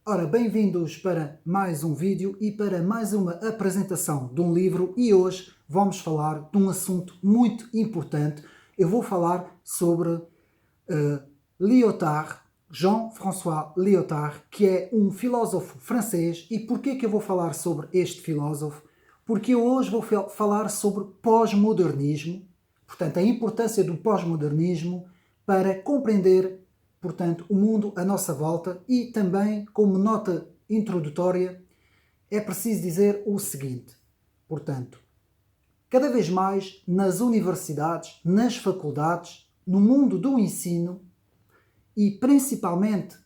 Ora, bem-vindos para mais um vídeo e para mais uma apresentação de um livro, e hoje vamos falar de um assunto muito importante. Eu vou falar sobre Lyotard, Jean-François Lyotard, que é um filósofo francês. E porquê que eu vou falar sobre este filósofo? Porque eu hoje vou falar sobre pós-modernismo, portanto, a importância do pós-modernismo para compreender, portanto, o mundo à nossa volta. E também, como nota introdutória, é preciso dizer o seguinte, portanto, cada vez mais nas universidades, nas faculdades, no mundo do ensino e principalmente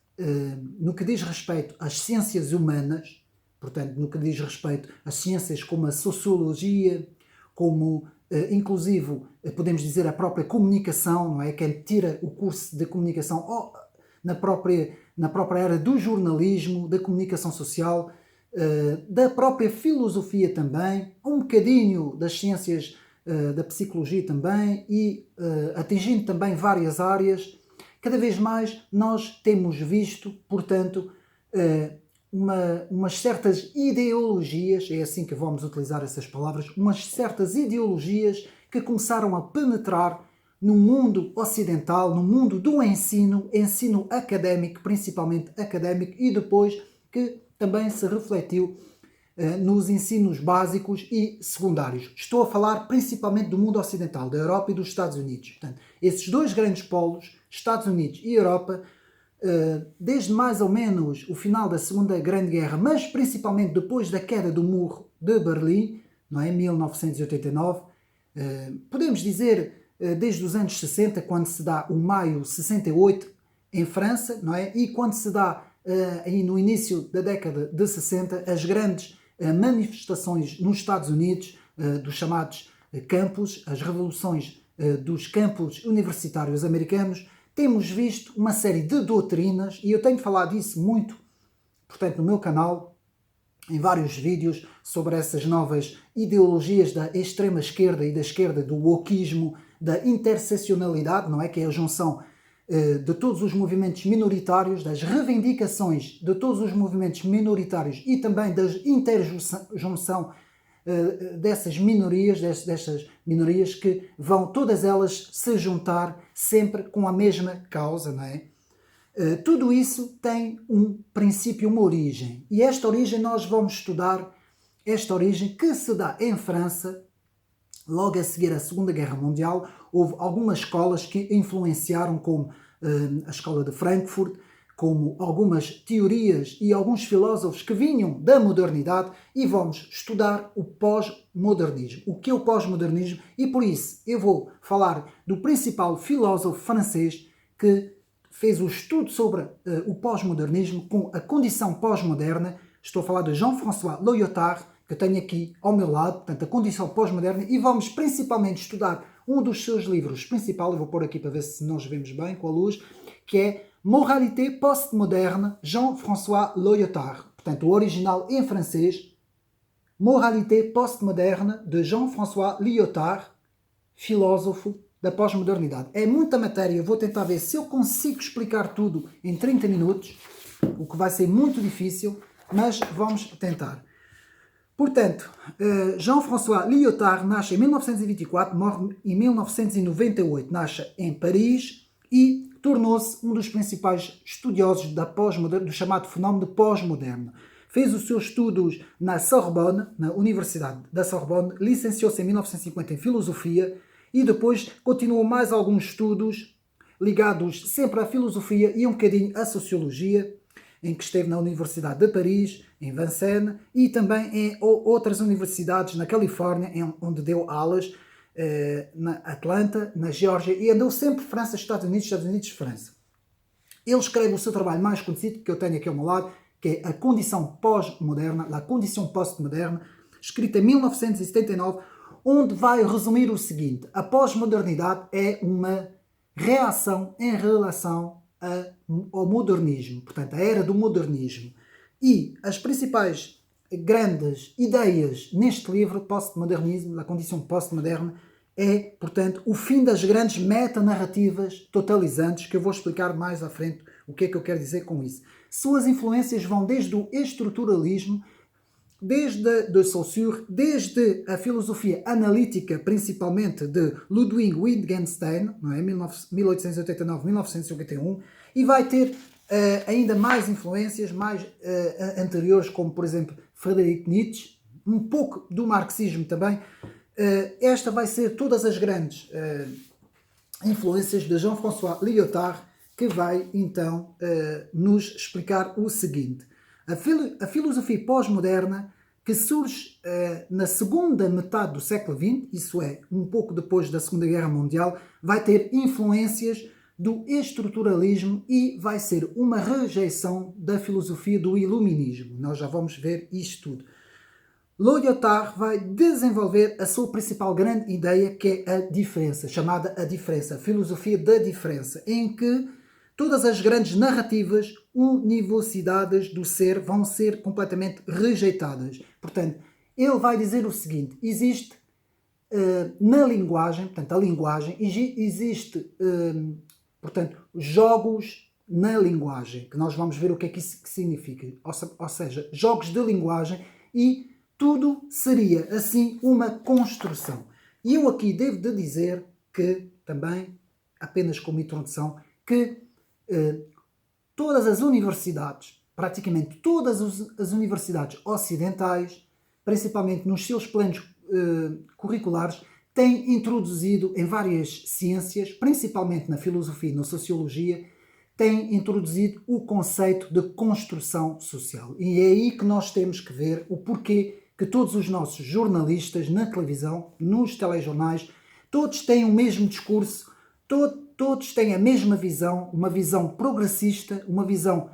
no que diz respeito às ciências humanas, portanto, no que diz respeito às ciências como a sociologia, como inclusive podemos dizer a própria comunicação, não é? Quem tira o curso de comunicação na própria área do jornalismo, da comunicação social, da própria filosofia também, um bocadinho das ciências da psicologia também, e atingindo também várias áreas. Cada vez mais nós temos visto, portanto, umas certas ideologias, é assim que vamos utilizar essas palavras, umas certas ideologias que começaram a penetrar no mundo ocidental, no mundo do ensino académico, principalmente académico, e depois que também se refletiu nos ensinos básicos e secundários. Estou a falar principalmente do mundo ocidental, da Europa e dos Estados Unidos. Portanto, esses dois grandes polos, Estados Unidos e Europa, desde mais ou menos o final da Segunda Grande Guerra, mas principalmente depois da queda do Muro de Berlim, não é, em 1989, podemos dizer desde os anos 60, quando se dá o Maio 68 em França, não é, e quando se dá aí no início da década de 60 as grandes manifestações nos Estados Unidos, dos chamados campus, as revoluções dos campos universitários americanos. Temos visto uma série de doutrinas, e eu tenho falado disso muito, portanto, no meu canal, em vários vídeos, sobre essas novas ideologias da extrema-esquerda e da esquerda, do wokismo, da interseccionalidade, não é? Que é a junção de todos os movimentos minoritários, das reivindicações de todos os movimentos minoritários e também da interjunção dessas minorias, destas minorias que vão todas elas se juntar sempre com a mesma causa, não é? Tudo isso tem um princípio, uma origem, e esta origem nós vamos estudar, esta origem que se dá em França. Logo a seguir à Segunda Guerra Mundial, houve algumas escolas que influenciaram, como a escola de Frankfurt, como algumas teorias e alguns filósofos que vinham da modernidade, e vamos estudar o pós-modernismo. O que é o pós-modernismo? E por isso eu vou falar do principal filósofo francês que fez o estudo sobre o pós-modernismo com a condição pós-moderna. Estou a falar de Jean-François Lyotard, que eu tenho aqui ao meu lado, portanto, a condição pós-moderna, e vamos principalmente estudar um dos seus livros principais, eu vou pôr aqui para ver se nós vemos bem com a luz, que é Moralité postmoderne, Jean-François Lyotard. Portanto, o original em francês, Moralité postmoderne, de Jean-François Lyotard, filósofo da pós-modernidade. É muita matéria, eu vou tentar ver se eu consigo explicar tudo em 30 minutos, o que vai ser muito difícil, mas vamos tentar. Portanto, Jean-François Lyotard nasce em 1924, morre em 1998, nasce em Paris e tornou-se um dos principais estudiosos do chamado fenómeno pós-moderno. Fez os seus estudos na Sorbonne, na Universidade da Sorbonne, licenciou-se em 1950 em Filosofia e depois continuou mais alguns estudos ligados sempre à filosofia e um bocadinho à sociologia, em que esteve na Universidade de Paris, em Vincennes, e também em outras universidades na Califórnia, onde deu aulas, na Atlanta, na Geórgia, e andou sempre França, Estados Unidos, França. Ele escreve o seu trabalho mais conhecido, que eu tenho aqui ao meu lado, que é A Condição Pós-Moderna, La Condition Postmoderne, escrita em 1979, onde vai resumir o seguinte: a pós-modernidade é uma reação em relação ao modernismo, portanto, a era do modernismo. E as principais grandes ideias neste livro, Postmodernismo, La Condition Postmoderne, é, portanto, o fim das grandes metanarrativas totalizantes, que eu vou explicar mais à frente O que é que eu quero dizer com isso? Suas influências vão desde o estruturalismo, desde de Saussure, desde a filosofia analítica, principalmente de Ludwig Wittgenstein, não é? 1889-1951, e vai ter ainda mais influências mais anteriores, como por exemplo Friedrich Nietzsche, um pouco do marxismo também. Esta vai ser todas as grandes influências de Jean-François Lyotard, que vai então nos explicar o seguinte. A filosofia pós-moderna, que surge na segunda metade do século XX, isso é, um pouco depois da Segunda Guerra Mundial, vai ter influências do estruturalismo e vai ser uma rejeição da filosofia do iluminismo. Nós já vamos ver isto tudo. Lyotard vai desenvolver a sua principal grande ideia, que é a diferença, chamada a diferença, a filosofia da diferença, em que todas as grandes narrativas univocidades do ser vão ser completamente rejeitadas. Portanto, ele vai dizer o seguinte: existe na linguagem, portanto, a linguagem, existe, portanto, jogos na linguagem, que nós vamos ver o que é que isso significa. Ou seja, jogos de linguagem, e tudo seria, assim, uma construção. E eu aqui devo de dizer que, também, apenas como introdução, que todas as universidades, praticamente todas as universidades ocidentais, principalmente nos seus planos curriculares, têm introduzido em várias ciências, principalmente na filosofia e na sociologia, têm introduzido o conceito de construção social. E é aí que nós temos que ver o porquê que todos os nossos jornalistas na televisão, nos telejornais, todos têm o mesmo discurso, todos têm a mesma visão, uma visão progressista, uma visão,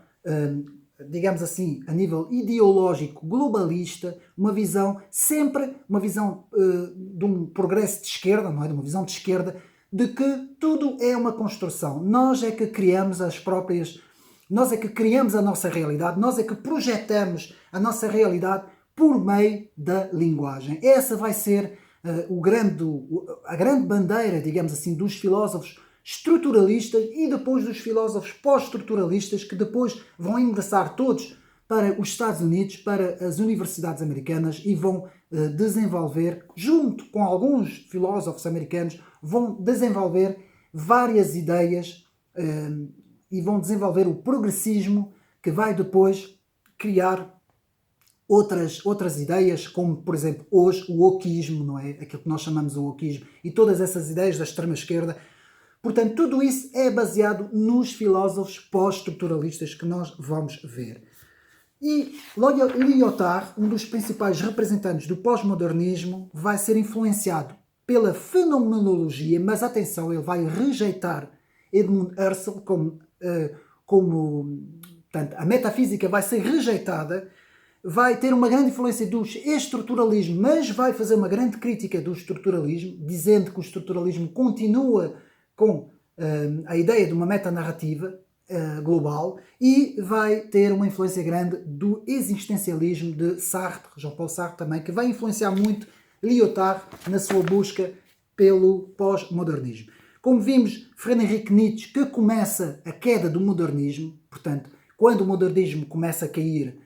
digamos assim, a nível ideológico globalista, uma visão sempre, uma visão de um progresso de esquerda, não é? De uma visão de esquerda, de que tudo é uma construção. Nós é que criamos nós é que criamos a nossa realidade, nós é que projetamos a nossa realidade por meio da linguagem. Essa vai ser a grande bandeira, digamos assim, dos filósofos estruturalistas e depois dos filósofos pós-estruturalistas, que depois vão ingressar todos para os Estados Unidos, para as universidades americanas, e vão desenvolver, junto com alguns filósofos americanos, vão desenvolver várias ideias e vão desenvolver o progressismo, que vai depois criar outras ideias, como, por exemplo, hoje o wokismo, não é? Aquilo que nós chamamos de wokismo, e todas essas ideias da extrema-esquerda. Portanto, tudo isso é baseado nos filósofos pós-estruturalistas que nós vamos ver. E Lyotard, um dos principais representantes do pós-modernismo, vai ser influenciado pela fenomenologia, mas atenção, ele vai rejeitar Edmund Husserl portanto, a metafísica vai ser rejeitada, vai ter uma grande influência do estruturalismo, mas vai fazer uma grande crítica do estruturalismo, dizendo que o estruturalismo continua com a ideia de uma metanarrativa global, e vai ter uma influência grande do existencialismo de Sartre, Jean-Paul Sartre também, que vai influenciar muito Lyotard na sua busca pelo pós-modernismo. Como vimos, Friedrich Nietzsche, que começa a queda do modernismo, portanto, quando o modernismo começa a cair,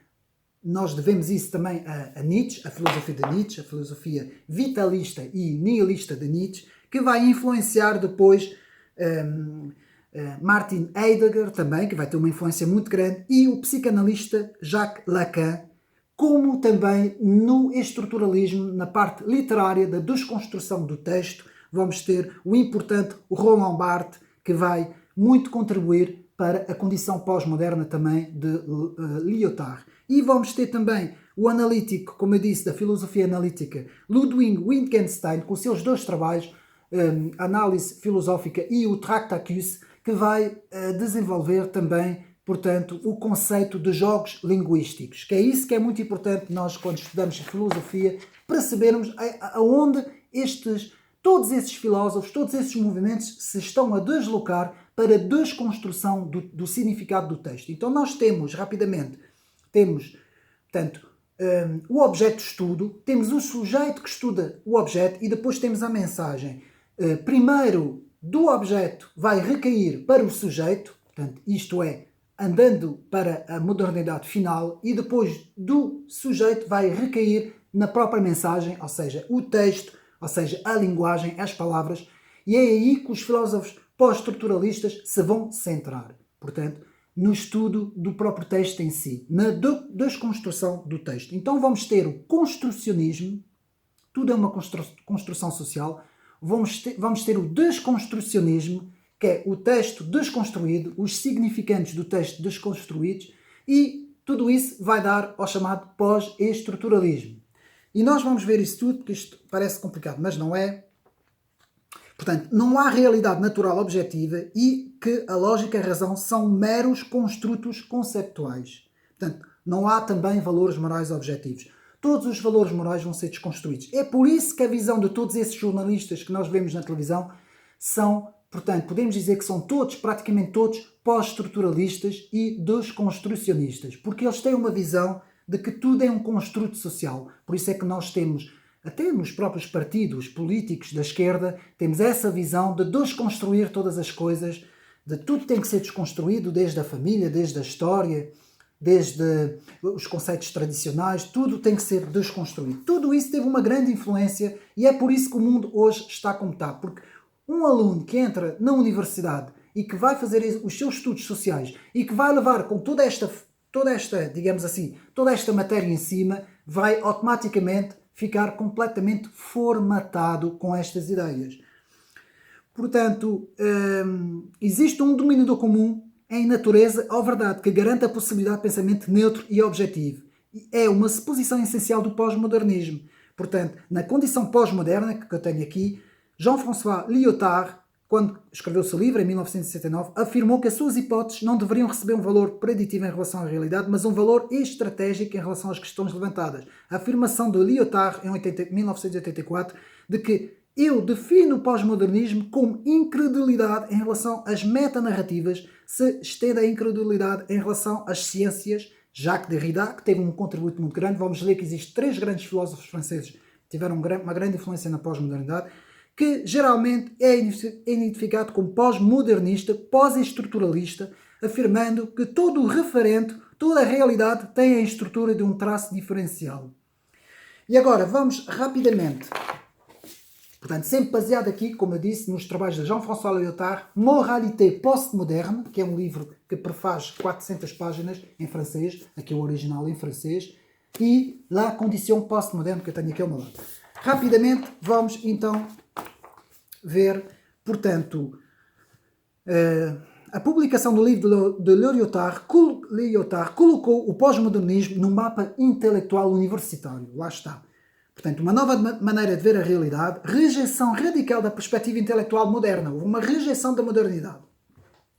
nós devemos isso também a Nietzsche, a filosofia de Nietzsche, a filosofia vitalista e nihilista de Nietzsche, que vai influenciar depois Martin Heidegger também, que vai ter uma influência muito grande, e o psicanalista Jacques Lacan, como também no estruturalismo, na parte literária da desconstrução do texto, vamos ter o importante Roland Barthes, que vai muito contribuir para a condição pós-moderna também de Lyotard. E vamos ter também o analítico, como eu disse, da filosofia analítica, Ludwig Wittgenstein, com os seus dois trabalhos, Análise Filosófica e o Tractatus, que vai desenvolver também, portanto, o conceito de jogos linguísticos, que é isso que é muito importante nós, quando estudamos filosofia, percebermos aonde todos esses filósofos, todos esses movimentos se estão a deslocar para a desconstrução do significado do texto. Então nós temos, rapidamente, portanto, o objeto de estudo, temos o sujeito que estuda o objeto, e depois temos a mensagem. Primeiro, do objeto vai recair para o sujeito, portanto, isto é, andando para a modernidade final e depois do sujeito vai recair na própria mensagem, ou seja, o texto, ou seja, a linguagem, as palavras, e é aí que os filósofos pós-estruturalistas se vão centrar. Portanto, no estudo do próprio texto em si, na desconstrução do texto. Então vamos ter o construcionismo, tudo é uma construção social, vamos ter o desconstrucionismo, que é o texto desconstruído, os significantes do texto desconstruídos, e tudo isso vai dar ao chamado pós-estruturalismo. E nós vamos ver isso tudo, porque isto parece complicado, mas não é. Portanto, não há realidade natural objetiva e que a lógica e a razão são meros construtos conceptuais. Portanto, não há também valores morais objetivos. Todos os valores morais vão ser desconstruídos. É por isso que a visão de todos esses jornalistas que nós vemos na televisão são, portanto, podemos dizer que são todos, praticamente todos, pós-estruturalistas e desconstrucionistas. Porque eles têm uma visão de que tudo é um construto social. Por isso é que nós temos, até nos próprios partidos políticos da esquerda, temos essa visão de desconstruir todas as coisas, de tudo tem que ser desconstruído, desde a família, desde a história, desde os conceitos tradicionais, tudo tem que ser desconstruído. Tudo isso teve uma grande influência e é por isso que o mundo hoje está como está. Porque um aluno que entra na universidade e que vai fazer os seus estudos sociais e que vai levar com toda esta, digamos assim, toda esta matéria em cima, vai automaticamente ficar completamente formatado com estas ideias. Portanto, existe um denominador comum em natureza ou verdade que garante a possibilidade de pensamento neutro e objetivo. É uma suposição essencial do pós-modernismo. Portanto, na condição pós-moderna que eu tenho aqui, Jean-François Lyotard, quando escreveu o seu livro, em 1969, afirmou que as suas hipóteses não deveriam receber um valor preditivo em relação à realidade, mas um valor estratégico em relação às questões levantadas. A afirmação de Lyotard, em 1984, de que eu defino o pós-modernismo como incredulidade em relação às metanarrativas, se estende a incredulidade em relação às ciências. Jacques Derrida, que teve um contributo muito grande, vamos ler que existem 3 grandes filósofos franceses que tiveram uma grande influência na pós-modernidade, que geralmente é identificado como pós-modernista, pós-estruturalista, afirmando que todo o referente, toda a realidade tem a estrutura de um traço diferencial. E agora vamos rapidamente, portanto, sempre baseado aqui, como eu disse, nos trabalhos de Jean-François Lyotard, Moralité postmoderne, que é um livro que prefaz 400 páginas em francês, aqui o original em francês, e La Condition postmoderne, que eu tenho aqui ao meu lado. Rapidamente vamos então ver, portanto, a publicação do livro de Lyotard colocou o pós-modernismo no mapa intelectual universitário. Lá está. Portanto, uma nova maneira de ver a realidade, rejeição radical da perspectiva intelectual moderna. Houve uma rejeição da modernidade.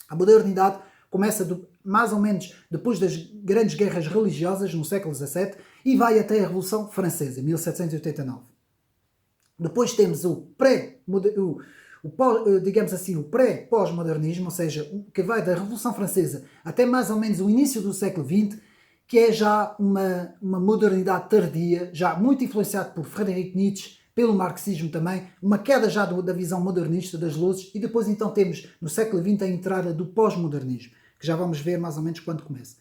A modernidade começa mais ou menos depois das grandes guerras religiosas no século XVII e vai até a Revolução Francesa, em 1789. Depois temos digamos assim, o pré-pós-modernismo, ou seja, que vai da Revolução Francesa até mais ou menos o início do século XX, que é já uma modernidade tardia, já muito influenciado por Friedrich Nietzsche, pelo marxismo também, uma queda já da visão modernista das luzes, e depois então temos no século XX a entrada do pós-modernismo, que já vamos ver mais ou menos quando começa.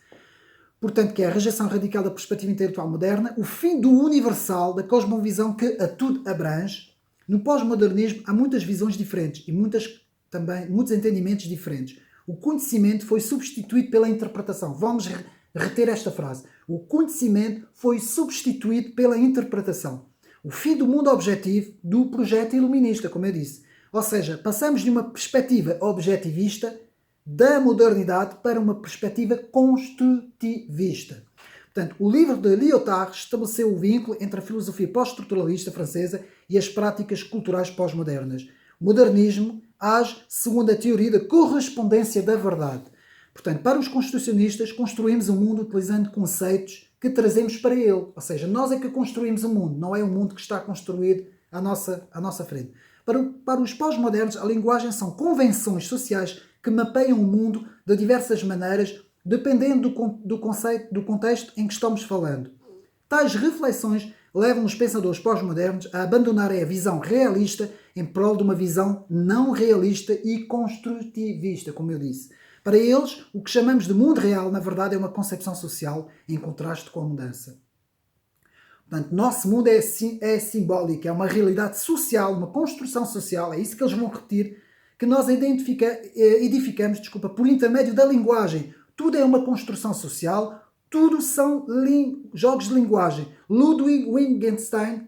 Portanto, que é a rejeição radical da perspectiva intelectual moderna, o fim do universal, da cosmovisão que a tudo abrange. No pós-modernismo há muitas visões diferentes e muitos entendimentos diferentes. O conhecimento foi substituído pela interpretação. Vamos reter esta frase. O conhecimento foi substituído pela interpretação. O fim do mundo objetivo do projeto iluminista, como eu disse. Ou seja, passamos de uma perspectiva objetivista da modernidade para uma perspectiva construtivista. Portanto, o livro de Lyotard estabeleceu o vínculo entre a filosofia pós-estruturalista francesa e as práticas culturais pós-modernas. O modernismo age segundo a teoria da correspondência da verdade. Portanto, para os construcionistas, construímos o mundo utilizando conceitos que trazemos para ele. Ou seja, nós é que construímos o mundo, não é o mundo que está construído à nossa frente. Para os pós-modernos, a linguagem são convenções sociais que mapeiam o mundo de diversas maneiras, dependendo do contexto em que estamos falando. Tais reflexões levam os pensadores pós-modernos a abandonarem a visão realista em prol de uma visão não realista e construtivista, como eu disse. Para eles, o que chamamos de mundo real, na verdade, é uma concepção social em contraste com a mudança. Portanto, nosso mundo é simbólico, é uma realidade social, uma construção social, é isso que eles vão repetir, que nós edificamos por intermédio da linguagem. Tudo é uma construção social, tudo são jogos de linguagem. Ludwig Wittgenstein,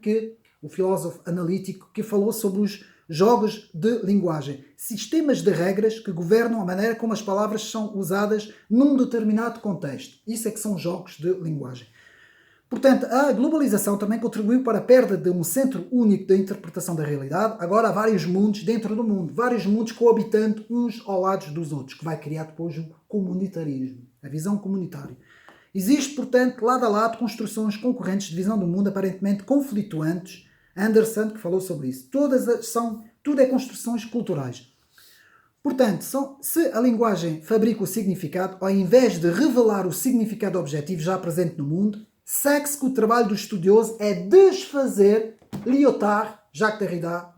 o filósofo analítico, que falou sobre os jogos de linguagem. Sistemas de regras que governam a maneira como as palavras são usadas num determinado contexto. Isso é que são jogos de linguagem. Portanto, a globalização também contribuiu para a perda de um centro único da interpretação da realidade. Agora há vários mundos dentro do mundo, vários mundos coabitando uns ao lado dos outros, que vai criar depois o comunitarismo, a visão comunitária. Existe, portanto, lado a lado, construções concorrentes de visão do mundo aparentemente conflituantes. Anderson, que falou sobre isso. Tudo é construções culturais. Portanto, se a linguagem fabrica o significado, ao invés de revelar o significado objetivo já presente no mundo, segue-se que o trabalho do estudioso é desfazer, Lyotard, Jacques Derrida,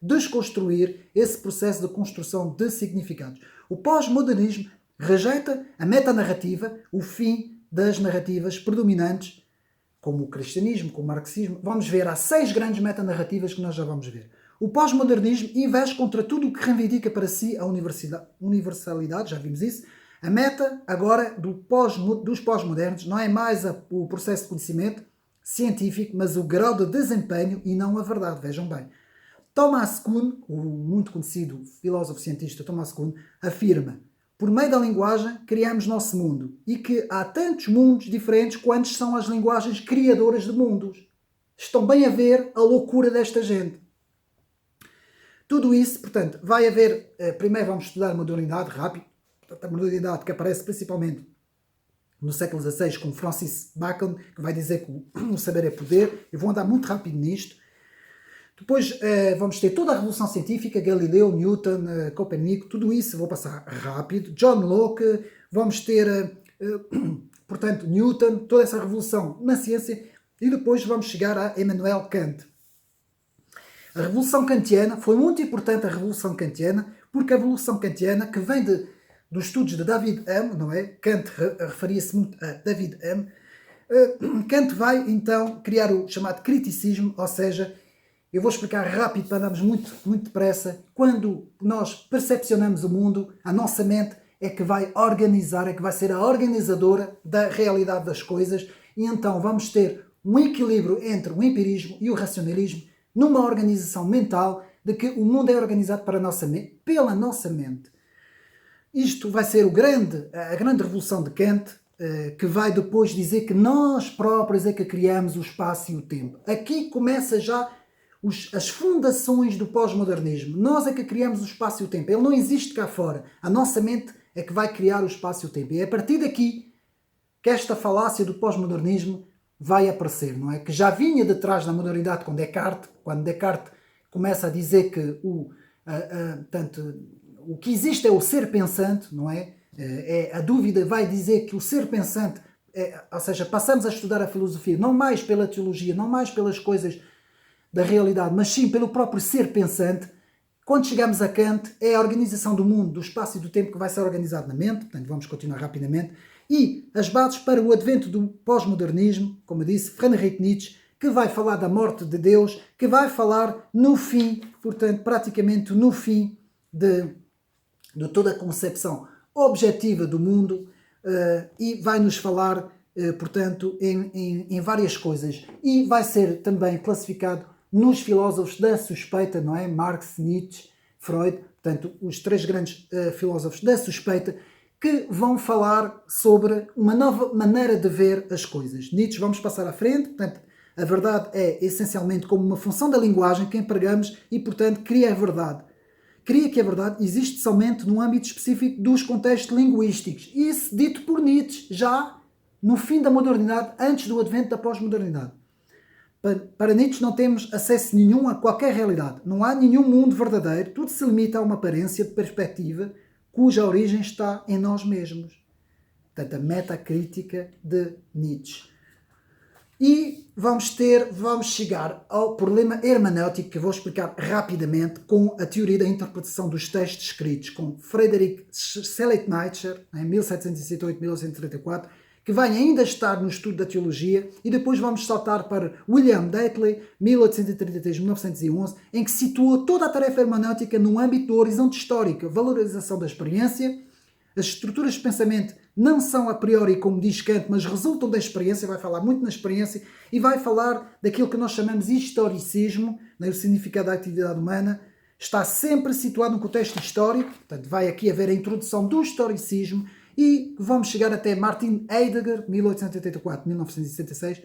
desconstruir esse processo de construção de significados. O pós-modernismo rejeita a metanarrativa, o fim das narrativas predominantes, como o cristianismo, como o marxismo. Vamos ver, há 6 grandes metanarrativas que nós já vamos ver. O pós-modernismo investe contra tudo o que reivindica para si a universalidade, já vimos isso. A meta, agora, dos pós-modernos não é mais o processo de conhecimento científico, mas o grau de desempenho e não a verdade. Vejam bem. Thomas Kuhn, o muito conhecido filósofo-cientista Thomas Kuhn, afirma: por meio da linguagem criamos nosso mundo e que há tantos mundos diferentes quantos são as linguagens criadoras de mundos. Estão bem a ver a loucura desta gente. Tudo isso, portanto, vai haver... Primeiro vamos estudar a modernidade rápido. A modernidade que aparece principalmente no século XVI com Francis Bacon, que vai dizer que o saber é poder. Eu vou andar muito rápido nisto. Depois vamos ter toda a revolução científica, Galileu, Newton, Copérnico, tudo isso vou passar rápido. John Locke, vamos ter, portanto, Newton, toda essa revolução na ciência, e depois vamos chegar a Emmanuel Kant. A Revolução Kantiana, foi muito importante a Revolução Kantiana, porque a Revolução Kantiana, que vem dos estudos de David Hume, não é? Kant referia-se muito a David Hume. Kant vai, então, criar o chamado criticismo, ou seja, eu vou explicar rápido para andarmos muito depressa. Quando nós percepcionamos o mundo, a nossa mente é que vai organizar, é que vai ser a organizadora da realidade das coisas, e então vamos ter um equilíbrio entre o empirismo e o racionalismo, numa organização mental de que o mundo é organizado pela nossa mente. Isto vai ser a grande revolução de Kant, que vai depois dizer que nós próprios é que criamos o espaço e o tempo. Aqui começa já as fundações do pós-modernismo. Nós é que criamos o espaço e o tempo. Ele não existe cá fora. A nossa mente é que vai criar o espaço e o tempo. E é a partir daqui que esta falácia do pós-modernismo vai aparecer, não é? Que já vinha de trás da modernidade com Descartes, quando Descartes começa a dizer que o que existe é o ser pensante, não é? A dúvida vai dizer que o ser pensante, ou seja, passamos a estudar a filosofia não mais pela teologia, não mais pelas coisas da realidade, mas sim pelo próprio ser pensante. Quando chegamos a Kant, é a organização do mundo, do espaço e do tempo que vai ser organizado na mente, portanto vamos continuar rapidamente, e as bases para o advento do pós-modernismo, como eu disse, Friedrich Nietzsche, que vai falar da morte de Deus, que vai falar no fim, portanto praticamente no fim de toda a concepção objetiva do mundo, e vai nos falar, portanto, em várias coisas, e vai ser também classificado nos filósofos da suspeita, não é? Marx, Nietzsche, Freud, portanto, os 3 grandes filósofos da suspeita, que vão falar sobre uma nova maneira de ver as coisas. Nietzsche, vamos passar à frente, portanto, a verdade é essencialmente como uma função da linguagem que empregamos e, portanto, cria a verdade. Cria que a verdade existe somente no âmbito específico dos contextos linguísticos. Isso dito por Nietzsche, já no fim da modernidade, antes do advento da pós-modernidade. Para Nietzsche não temos acesso nenhum a qualquer realidade. Não há nenhum mundo verdadeiro. Tudo se limita a uma aparência de perspectiva cuja origem está em nós mesmos. Portanto, a metacrítica de Nietzsche. E vamos chegar ao problema hermenêutico, que eu vou explicar rapidamente com a teoria da interpretação dos textos escritos, com Friedrich Schleiermacher, em 1768-1834, que vai ainda estar no estudo da teologia, e depois vamos saltar para William Deightley, 1833-1911, em que situou toda a tarefa hermenêutica no âmbito do horizonte histórico, a valorização da experiência. As estruturas de pensamento não são a priori, como diz Kant, mas resultam da experiência, vai falar muito na experiência, e vai falar daquilo que nós chamamos de historicismo, o significado da atividade humana, está sempre situado no contexto histórico, portanto vai aqui haver a introdução do historicismo, e vamos chegar até Martin Heidegger, 1884-1966,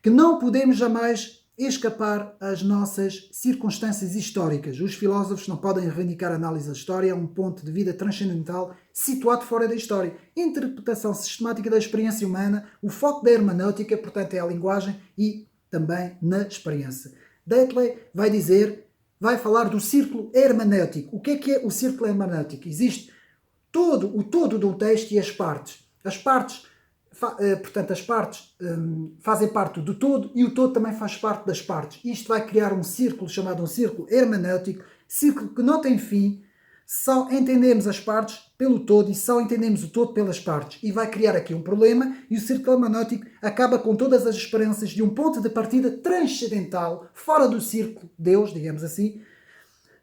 que não podemos jamais escapar às nossas circunstâncias históricas. Os filósofos não podem reivindicar a análise da história a um ponto de vida transcendental situado fora da história. Interpretação sistemática da experiência humana, o foco da hermenêutica, portanto, é a linguagem e também na experiência. Deightley vai falar do círculo hermenêutico. O que é o círculo hermenêutico? Existe o todo de um texto e as partes. As partes fazem parte do todo e o todo também faz parte das partes. Isto vai criar um círculo chamado um círculo hermenêutico, círculo que não tem fim, só entendemos as partes pelo todo e só entendemos o todo pelas partes. E vai criar aqui um problema, e o círculo hermenêutico acaba com todas as esperanças de um ponto de partida transcendental, fora do círculo Deus, digamos assim,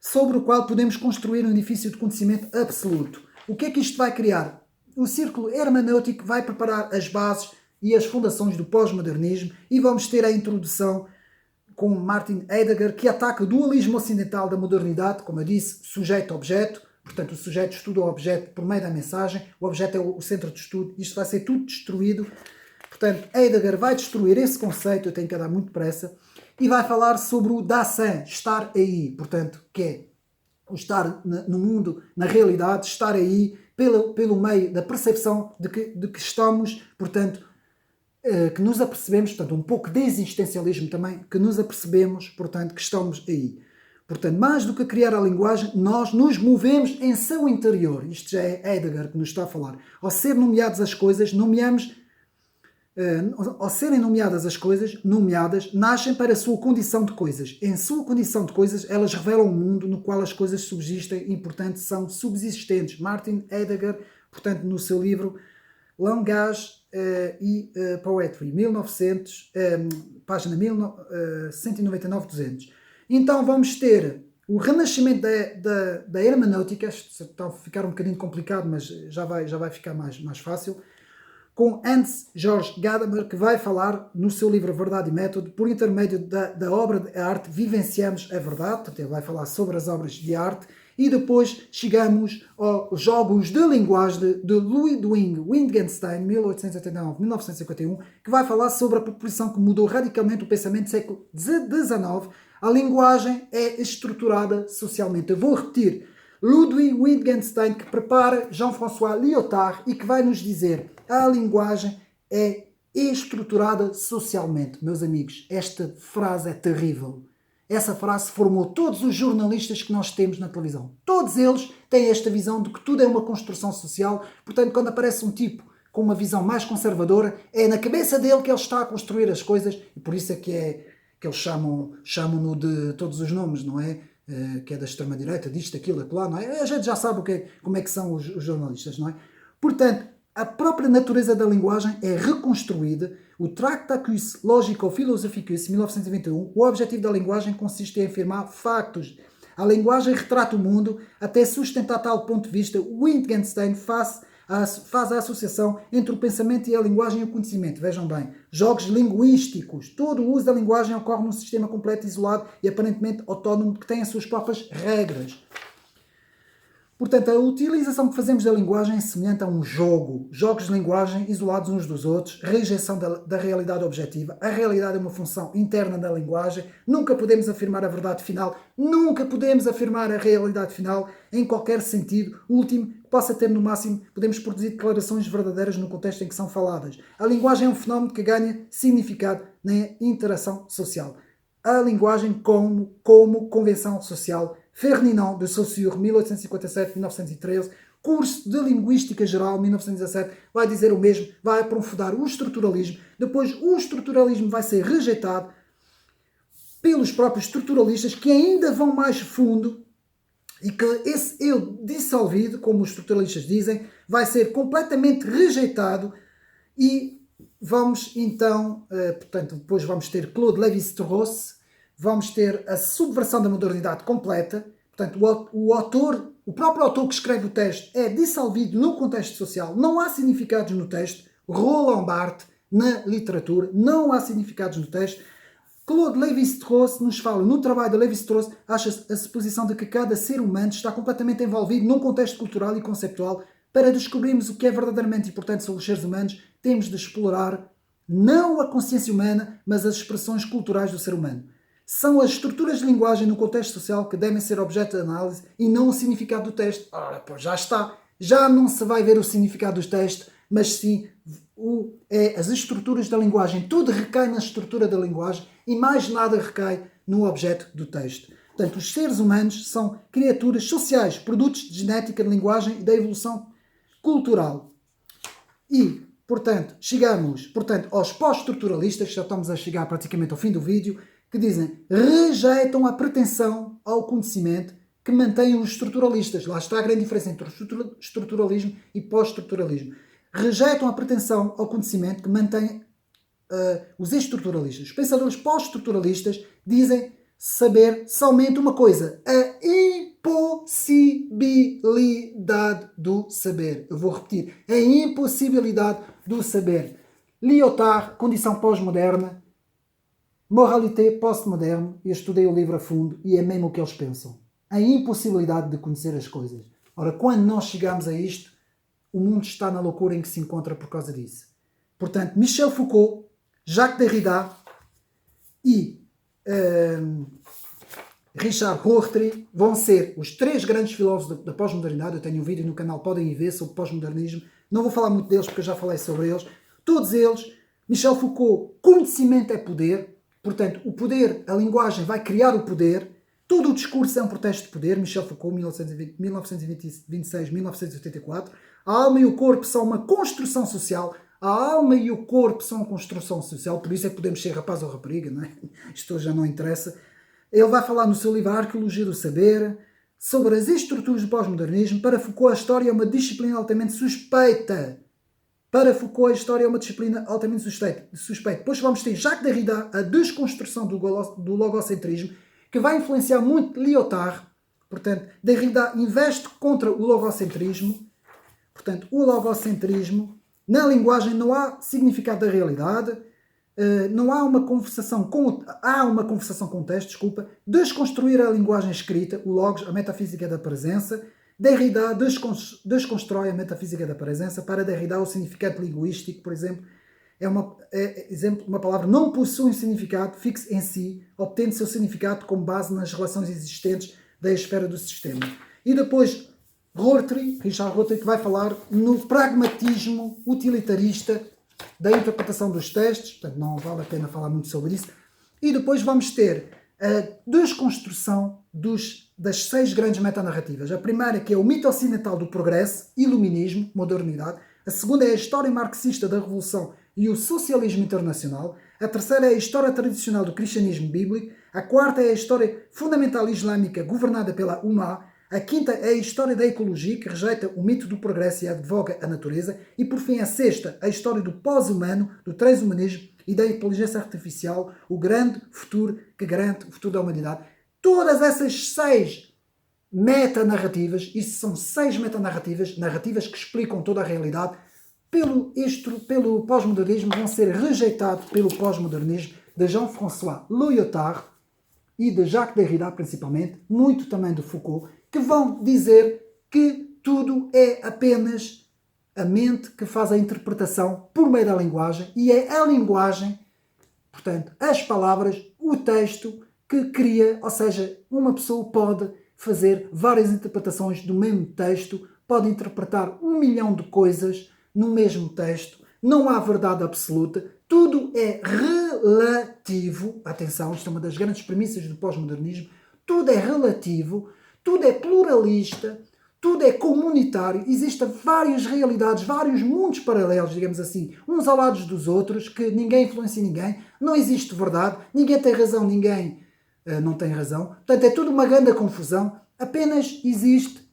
sobre o qual podemos construir um edifício de conhecimento absoluto. O que é que isto vai criar? O círculo hermenêutico vai preparar as bases e as fundações do pós-modernismo, e vamos ter a introdução com Martin Heidegger, que ataca o dualismo ocidental da modernidade, como eu disse, sujeito-objeto. Portanto, o sujeito estuda o objeto por meio da mensagem, o objeto é o centro de estudo, isto vai ser tudo destruído. Portanto, Heidegger vai destruir esse conceito, eu tenho que dar muito pressa, e vai falar sobre o Dasein, estar aí, portanto, que é o estar no mundo, na realidade, estar aí pelo meio da percepção de que estamos, portanto, que nos apercebemos, portanto, um pouco de existencialismo também, que nos apercebemos, portanto, que estamos aí. Portanto, mais do que criar a linguagem, nós nos movemos em seu interior. Isto já é Heidegger que nos está a falar. Ao ser nomeadas as coisas, ao serem nomeadas as coisas, nascem para a sua condição de coisas. Em sua condição de coisas, elas revelam um mundo no qual as coisas subsistem e, portanto, são subsistentes. Martin Heidegger, portanto, no seu livro Langage e Poetry, 1900, página 199-200. Então vamos ter o renascimento da hermenêutica, está a ficar um bocadinho complicado, mas já vai ficar mais fácil, com Hans-Georg Gadamer, que vai falar no seu livro Verdade e Método, por intermédio da obra de arte, vivenciamos a verdade, portanto ele vai falar sobre as obras de arte, e depois chegamos aos jogos de linguagem de Ludwig Wittgenstein, 1889-1951, que vai falar sobre a proposição que mudou radicalmente o pensamento do século XIX. A linguagem é estruturada socialmente. Eu vou repetir. Ludwig Wittgenstein, que prepara Jean-François Lyotard e que vai nos dizer: a linguagem é estruturada socialmente. Meus amigos, esta frase é terrível. Essa frase formou todos os jornalistas que nós temos na televisão. Todos eles têm esta visão de que tudo é uma construção social. Portanto, quando aparece um tipo com uma visão mais conservadora, é na cabeça dele que ele está a construir as coisas, e por isso é que eles chamam-no de todos os nomes, não é? Que é da extrema-direita, disto, aquilo, aquilo, não é? A gente já sabe como é que são os jornalistas, não é? Portanto, a própria natureza da linguagem é reconstruída. O Tractatus Logico-Philosophicus, 1921, o objetivo da linguagem consiste em afirmar factos. A linguagem retrata o mundo até sustentar tal ponto de vista. Wittgenstein faz a associação entre o pensamento e a linguagem e o conhecimento. Vejam bem, jogos linguísticos. Todo o uso da linguagem ocorre num sistema completo, isolado e aparentemente autónomo, que tem as suas próprias regras. Portanto, a utilização que fazemos da linguagem é semelhante a um jogo. Jogos de linguagem isolados uns dos outros, rejeição da realidade objetiva. A realidade é uma função interna da linguagem. Nunca podemos afirmar a verdade final. Nunca podemos afirmar a realidade final em qualquer sentido. O último que possa ter, no máximo, podemos produzir declarações verdadeiras no contexto em que são faladas. A linguagem é um fenómeno que ganha significado na interação social. A linguagem como convenção social. Ferdinand de Saussure, 1857-1913, curso de Linguística Geral, 1917, vai dizer o mesmo, vai aprofundar o estruturalismo. Depois o estruturalismo vai ser rejeitado pelos próprios estruturalistas, que ainda vão mais fundo, e que esse eu dissolvido, como os estruturalistas dizem, vai ser completamente rejeitado. E vamos então, portanto, depois vamos ter Claude Lévi-Strauss, vamos ter a subversão da modernidade completa. Portanto, o próprio autor que escreve o texto é dissolvido no contexto social, não há significados no texto. Roland Barthes, na literatura, não há significados no texto. Claude Lévi-Strauss nos fala, no trabalho de Lévi-Strauss, acha a suposição de que cada ser humano está completamente envolvido num contexto cultural e conceptual. Para descobrirmos o que é verdadeiramente importante sobre os seres humanos, temos de explorar não a consciência humana, mas as expressões culturais do ser humano. São as estruturas de linguagem no contexto social que devem ser objeto de análise e não o significado do texto. Ora, pois já está. Já não se vai ver o significado do texto, mas sim as estruturas da linguagem. Tudo recai na estrutura da linguagem e mais nada recai no objeto do texto. Portanto, os seres humanos são criaturas sociais, produtos de genética, de linguagem e da evolução cultural. E, portanto, chegamos aos pós-estruturalistas, já estamos a chegar praticamente ao fim do vídeo, que dizem, rejeitam a pretensão ao conhecimento que mantêm os estruturalistas. Lá está a grande diferença entre o estruturalismo e pós-estruturalismo. Rejeitam a pretensão ao conhecimento que mantêm os estruturalistas. Os pensadores pós-estruturalistas dizem saber somente uma coisa, a impossibilidade do saber. Eu vou repetir, a impossibilidade do saber. Lyotard, Condição Pós-Moderna, Moralité Pós-Moderne, eu estudei o livro a fundo e é mesmo o que eles pensam. A impossibilidade de conhecer as coisas. Ora, quando nós chegamos a isto, o mundo está na loucura em que se encontra por causa disso. Portanto, Michel Foucault, Jacques Derrida e Richard Rorty vão ser os três grandes filósofos da pós-modernidade. Eu tenho um vídeo no canal, podem ir ver, sobre pós-modernismo. Não vou falar muito deles porque eu já falei sobre eles. Todos eles, Michel Foucault, conhecimento é poder. Portanto, o poder, a linguagem vai criar o poder. Todo o discurso é um protesto de poder. Michel Foucault, 1926-1984. A alma e o corpo são uma construção social. A alma e o corpo são uma construção social. Por isso é que podemos ser rapaz ou rapariga, não é? Isto já não interessa. Ele vai falar no seu livro A Arqueologia do Saber sobre as estruturas do pós-modernismo. Para Foucault, a história é uma disciplina altamente suspeita. Para Foucault, a história é uma disciplina altamente suspeita. Depois vamos ter Jacques Derrida, a desconstrução do logocentrismo, que vai influenciar muito Lyotard. Portanto, Derrida investe contra o logocentrismo. Portanto, o logocentrismo, na linguagem não há significado da realidade, não há uma conversação com... Há uma conversação com o texto, desculpa. Desconstruir a linguagem escrita, o logos, a metafísica da presença. Derrida desconstrói a metafísica da presença. Para Derrida, o significado linguístico, por exemplo, uma palavra não possui um significado fixo em si, obtendo seu significado com base nas relações existentes da esfera do sistema. E depois, Richard Rorty, que vai falar no pragmatismo utilitarista da interpretação dos textos. Portanto, não vale a pena falar muito sobre isso. E depois vamos ter a desconstrução das 6 grandes metanarrativas. A primeira, que é o mito ocidental do progresso, iluminismo, modernidade. A segunda é a história marxista da Revolução e o socialismo internacional. A terceira é a história tradicional do cristianismo bíblico. A quarta é a história fundamental islâmica governada pela Ummah. A quinta é a história da ecologia, que rejeita o mito do progresso e advoga a natureza. E por fim, a sexta, a história do pós-humano, do transhumanismo e da inteligência artificial, o grande futuro que garante o futuro da humanidade. Todas essas 6 metanarrativas, isso são 6 metanarrativas, narrativas que explicam toda a realidade, pelo pós-modernismo vão ser rejeitados pelo pós-modernismo de Jean-François Lyotard e de Jacques Derrida, principalmente, muito também de Foucault, que vão dizer que tudo é apenas a mente que faz a interpretação por meio da linguagem, e é a linguagem, portanto, as palavras, o texto que cria, ou seja, uma pessoa pode fazer várias interpretações do mesmo texto, pode interpretar 1 milhão de coisas no mesmo texto, não há verdade absoluta, tudo é relativo. Atenção, isto é uma das grandes premissas do pós-modernismo, tudo é relativo, tudo é pluralista, tudo é comunitário, existem várias realidades, vários mundos paralelos, digamos assim, uns ao lado dos outros, que ninguém influencia ninguém, não existe verdade, ninguém tem razão, ninguém não tem razão. Portanto, é tudo uma grande confusão, apenas existe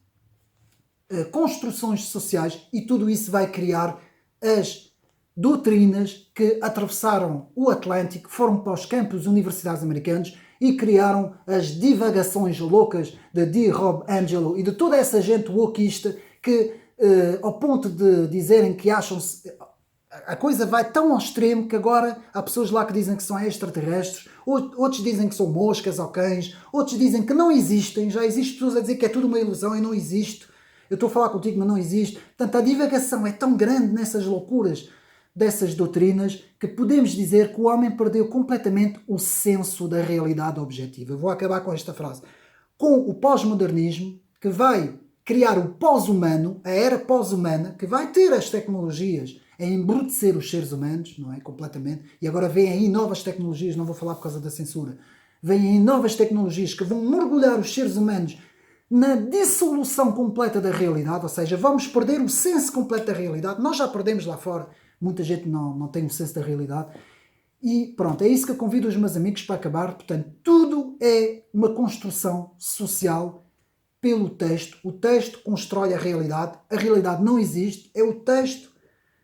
construções sociais e tudo isso vai criar as doutrinas que atravessaram o Atlântico, foram para os campos universitários americanos e criaram as divagações loucas de D. Rob Angelo e de toda essa gente wokeista que, ao ponto de dizerem que acham-se... A coisa vai tão ao extremo que agora há pessoas lá que dizem que são extraterrestres, outros dizem que são moscas ou cães, outros dizem que não existem, já existem pessoas a dizer que é tudo uma ilusão e não existe. Eu estou a falar contigo, mas não existe. Portanto, a divagação é tão grande nessas loucuras dessas doutrinas que podemos dizer que o homem perdeu completamente o senso da realidade objetiva. Eu vou acabar com esta frase. Com o pós-modernismo, que vai criar o pós-humano, a era pós-humana, que vai ter as tecnologias a embrutecer os seres humanos, não é? Completamente. E agora vêm aí novas tecnologias, não vou falar por causa da censura, vêm aí novas tecnologias que vão mergulhar os seres humanos na dissolução completa da realidade, ou seja, vamos perder o senso completo da realidade. Nós já perdemos lá fora, muita gente não tem o senso da realidade. E pronto, é isso que eu convido os meus amigos para acabar. Portanto, tudo é uma construção social pelo texto. O texto constrói a realidade não existe, é o texto,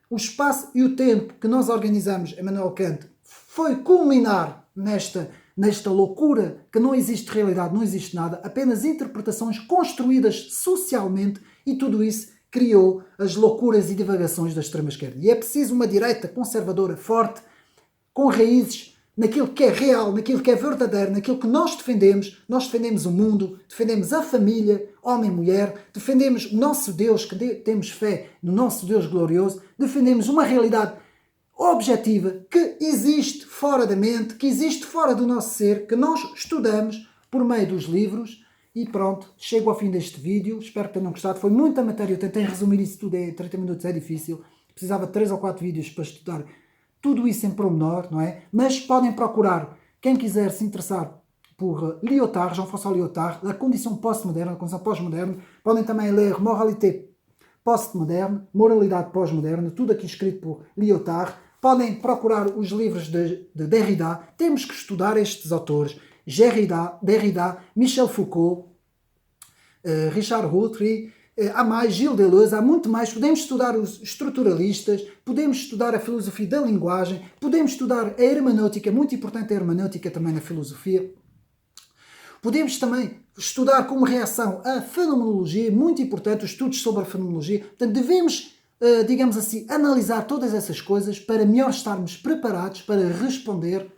o espaço e o tempo que nós organizamos, Immanuel Kant, foi culminar nesta loucura que não existe realidade, não existe nada, apenas interpretações construídas socialmente e tudo isso criou as loucuras e divagações da extrema-esquerda. E é preciso uma direita conservadora forte, com raízes naquilo que é real, naquilo que é verdadeiro, naquilo que nós defendemos. Nós defendemos o mundo, defendemos a família, homem e mulher, defendemos o nosso Deus, que temos fé no nosso Deus glorioso, defendemos uma realidade objetiva que existe fora da mente, que existe fora do nosso ser, que nós estudamos por meio dos livros. E pronto, chego ao fim deste vídeo, espero que tenham gostado. Foi muita matéria, eu tentei resumir isso tudo em 30 minutos, é difícil. Precisava de 3 ou 4 vídeos para estudar tudo isso em pormenor, não é? Mas podem procurar, quem quiser se interessar por Lyotard, Jean-François Lyotard, a condição pós-moderna, a condição pós-moderna, podem também ler Moralité pós-moderne, Moralidade pós-moderna, tudo aqui escrito por Lyotard. Podem procurar os livros de Derrida. Temos que estudar estes autores. Derrida, Michel Foucault, Richard Rothry, há mais, Gilles Deleuze, há muito mais. Podemos estudar os estruturalistas, podemos estudar a filosofia da linguagem, podemos estudar a hermenêutica, muito importante a hermenêutica também na filosofia. Podemos também estudar como reação a fenomenologia, muito importante, os estudos sobre a fenomenologia. Portanto, devemos, digamos assim, analisar todas essas coisas para melhor estarmos preparados para responder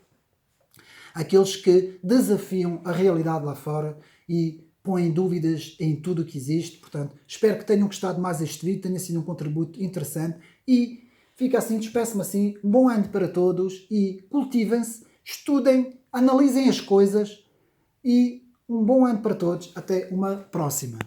àqueles que desafiam a realidade lá fora e põem dúvidas em tudo o que existe. Portanto, espero que tenham gostado mais deste vídeo, tenha sido um contributo interessante e fica assim, despeço-me assim, um bom ano para todos e cultivem-se, estudem, analisem as coisas e um bom ano para todos. Até uma próxima.